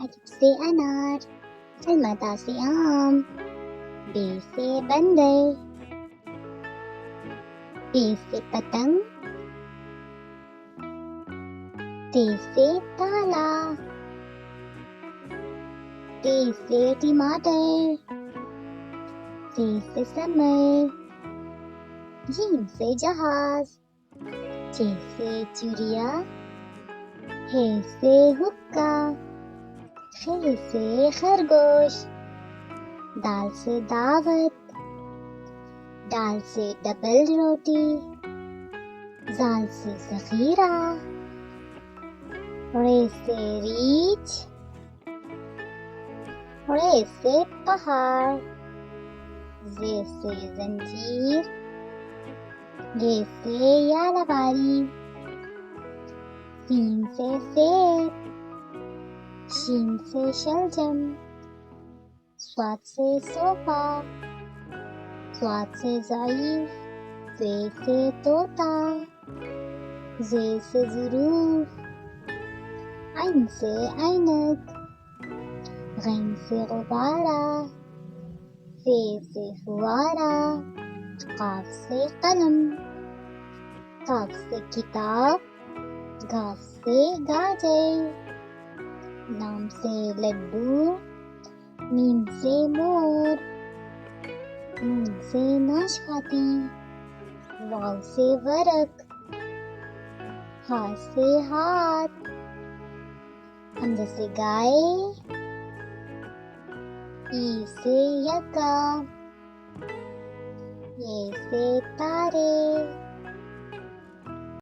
अलिफ से अनार, अलमता से आम, बे से बंदर, टे से पतंग, ते से ताला, टे से टमाटर, से समर, जीम से जहाज, चे से चिड़िया, हे से हुक्का, खे से खरगोश, दाल से दावत, दाल से डबल रोटी, जाल से ज़ख़ीरा, रे से रीछ, रे से पहाड़, जे से जंजीर, ये से यालवारी, सीन से सेब, शीन से शलजम, स्वाद से सोफा, स्वाद से ज़ईफ़, ज़े से तोता, ज़े से ज़रूर, ऐन से ऐनक, गैन से गुब्बारा, फ़े से फुवारा, क़ाफ़ से कलम, काफ से किताब, घास से गाजर, लाम से लड्डू, मीम से मोर, नून से नाशपाती, वाव से वरक, हा से हाथ, हमज़ा से गाय, ई से यक्का, ये से तारे,